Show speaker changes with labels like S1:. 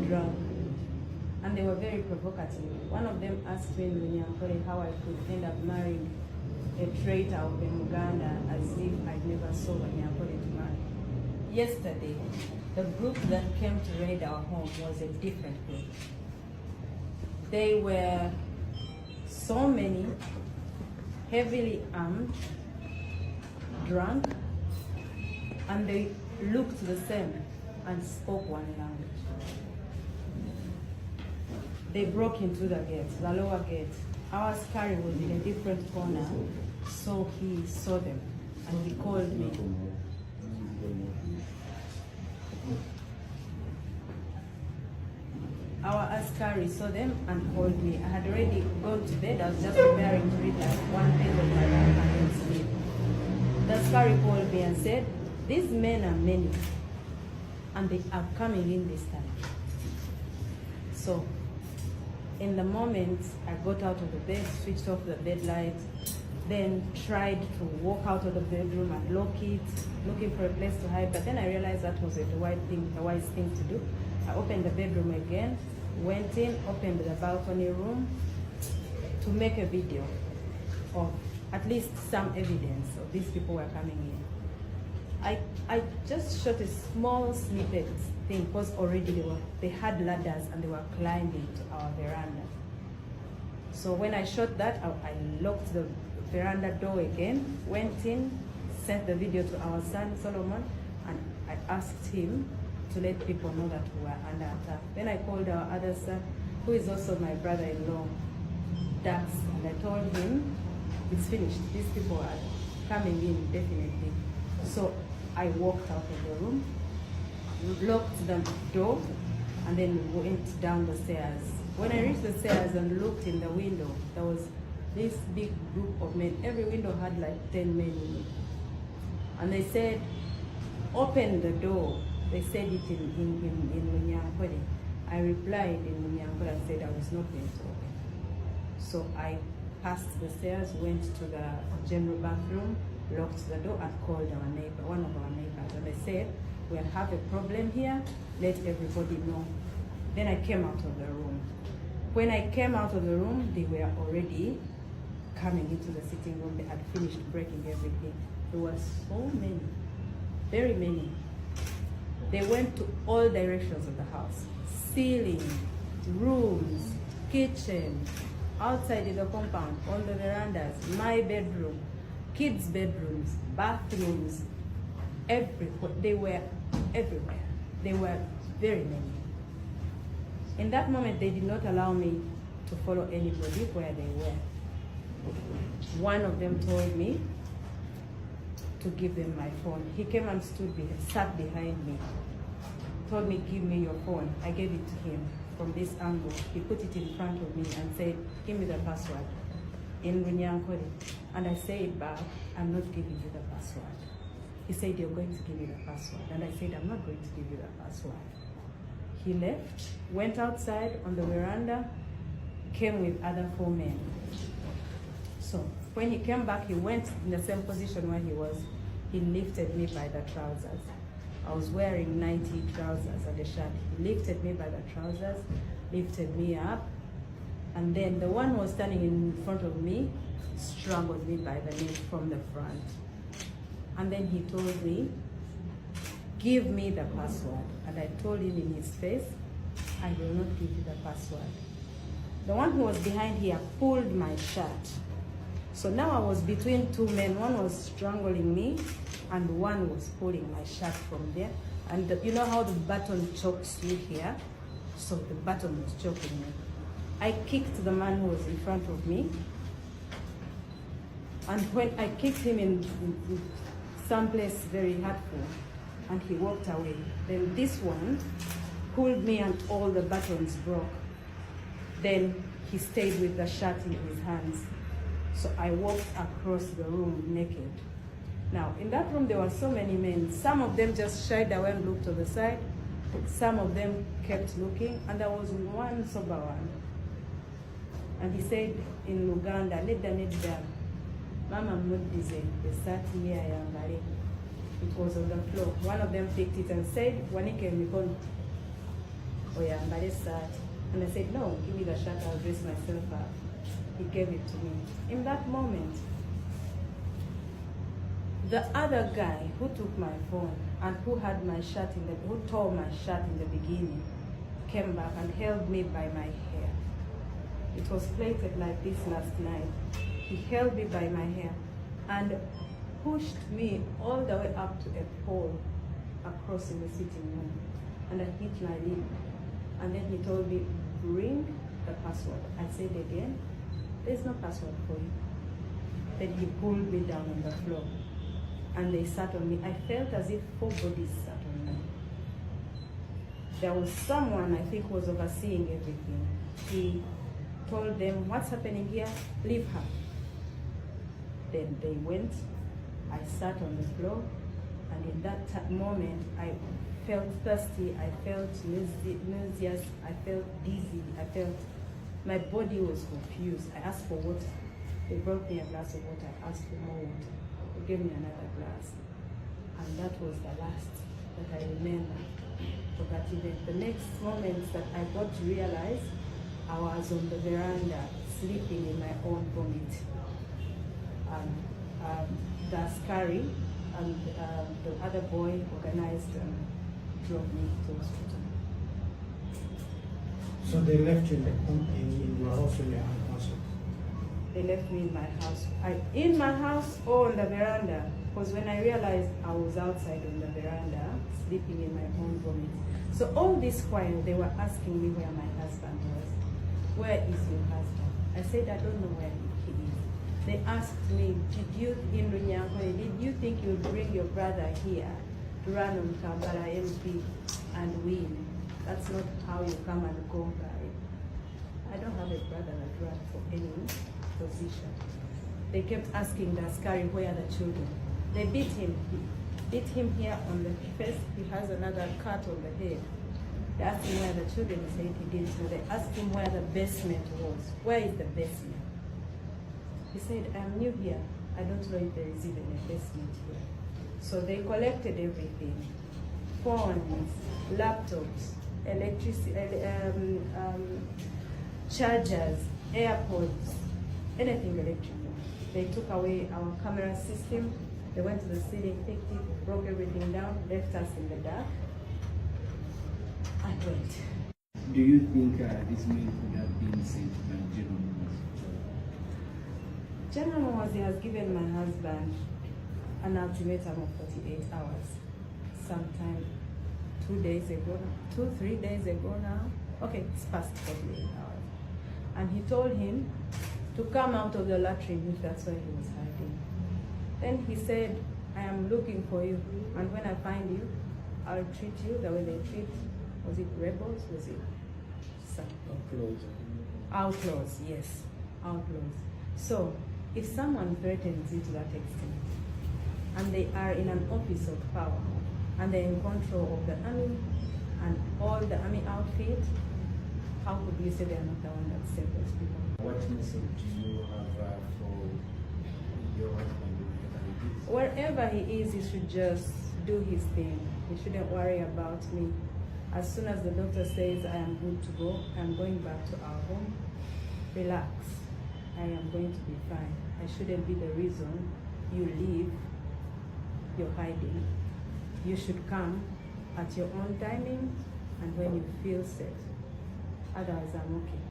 S1: drunk. And they were very provocative. One of them asked me in Nyankore how I could end up marrying a traitor of Uganda as if I'd never saw Nyankore to marry. Yesterday, the group that came to raid our home was a different group. They were so many, heavily armed, drunk, and they looked the same and spoke one language. They broke into the gate, the lower gate. Our askari was in a different corner, so he saw them and he called me. Our askari saw them and called me. I had already gone to bed. I was just preparing to read like one page of my Bible and then sleep. The askari called me and said, "These men are many, and they are coming in this time." So, in the moment, I got out of the bed, switched off the bed light, then tried to walk out of the bedroom and lock it, looking for a place to hide. But then I realized that was a wise thing to do. I opened the bedroom again, went in, opened the balcony room to make a video of at least some evidence of these people were coming in. I just shot a small snippet thing because already they had ladders and they were climbing to our veranda. So when I shot that, I locked the veranda door again, went in, sent the video to our son Solomon, and I asked him to let people know that we were under attack. Then I called our other son, who is also my brother-in-law, Dax, and I told him, it's finished. These people are coming in, definitely. So I walked out of the room, locked the door, and then went down the stairs. When I reached the stairs and looked in the window, there was this big group of men. Every window had like 10 men in it. And they said, "Open the door." They said it in Munyankore. I replied in Munyankore and said I was not going to open. So I passed the stairs, went to the general bathroom, locked the door, and called our neighbor, one of our neighbors. And I said, "We'll have a problem here, let everybody know." Then I came out of the room. When I came out of the room, they were already coming into the sitting room. They had finished breaking everything. There were so many, very many. They went to all directions of the house. Ceiling, rooms, kitchen, outside in the compound, on the verandas, my bedroom, kids' bedrooms, bathrooms, everywhere. They were everywhere. They were very many. In that moment, they did not allow me to follow anybody where they were. One of them told me to give them my phone. He came and sat behind me, told me, "Give me your phone." I gave it to him from this angle. He put it in front of me and said, "Give me the password," in Runyankore. And I said back, "I'm not giving you the password." He said, "You're going to give me the password." And I said, "I'm not going to give you the password." He left, went outside on the veranda, came with other 4 men. So when he came back, he went in the same position where he was. He lifted me by the trousers. I was wearing 90 trousers and a shirt. He lifted me by the trousers, lifted me up, and then the one who was standing in front of me strangled me by the neck from the front. And then he told me, "Give me the password." And I told him in his face, "I will not give you the password." The one who was behind here pulled my shirt. So now I was between 2 men. One was strangling me and one was pulling my shirt from there. And you know how the button chokes you here? So the button was choking me. I kicked the man who was in front of me. And when I kicked him in someplace very hurtful, and he walked away. Then this one pulled me and all the buttons broke. Then he stayed with the shirt in his hands. So I walked across the room naked. Now, in that room, there were so many men. Some of them just shied away and looked to the side. Some of them kept looking, and there was one sober one. And he said in Luganda, "Nedda, Mama Mudize, the sati ya yangale." It was on the floor. One of them picked it and said, "Wanike mikono." oh yeah, but it's sad. And I said, no, give me the shirt, I'll dress myself up. He gave it to me. In that moment, the other guy who took my phone and who had my shirt who tore my shirt in the beginning, came back and held me by my hair. It was plaited like this last night. He held me by my hair and pushed me all the way up to a pole across in the sitting room. And I hit my lip. And then he told me, bring the password. I said again, there's no password for you. Then he pulled me down on the floor. And they sat on me. I felt as if 4 bodies sat on me. There was someone, I think, was overseeing everything. He told them, what's happening here? Leave her. Then they went. I sat on the floor. And in that moment, I felt thirsty. I felt nauseous. I felt dizzy. I felt my body was confused. I asked for water. They brought me a glass of water. I asked for more water. They gave me another glass. And that was the last that I remember for that event. The next moment that I got to realize, I was on the veranda sleeping in my own vomit. The askari and the other boy organized and drove me to hospital.
S2: So they left you in your house when you were house?
S1: They left me in my house. In my house or on the veranda, because when I realized I was outside on the veranda, sleeping in my own vomit. So all this while, they were asking me where my husband was. Where is your husband? I said, I don't know where he is. They asked me, did you think you would bring your brother here to run on Kampala MP and win? That's not how you come and conquer it. I don't have a brother that ran for any position. They kept asking the askari, where are the children? They beat him. Beat him here on the face. He has another cut on the head. They asked him where the children. He said he didn't know. They asked him where the basement was. Where is the basement? He said, I'm new here. I don't know if there is even a basement here. So they collected everything. Phones, laptops, electricity, chargers, AirPods, anything electrical. They took away our camera system. They went to the city, picked it, broke everything down, left us in the dark, and went.
S3: Do you think this man could have been sent by General Moses?
S1: General Moses has given my husband an ultimatum of 48 hours. Sometime 3 days ago now. Okay, it's past 48 hours. And he told him to come out of the latrine if that's where he was hiding. Then he said, I am looking for you, and when I find you, I'll treat you the way they treat, was it rebels? Was it
S2: Outlaws.
S1: outlaws? Yes, outlaws. So, if someone threatens you to that extent, and they are in an office of power, and they're in control of the army, and all the army outfit, how could you say they are not the one that saved those people?
S3: What message do you have for your husband?
S1: Wherever he is, he should just do his thing. He shouldn't worry about me. As soon as the doctor says I am good to go, I'm going back to our home. Relax. I am going to be fine. I shouldn't be the reason you leave. You're hiding. You should come at your own timing and when you feel safe. Otherwise, I'm okay.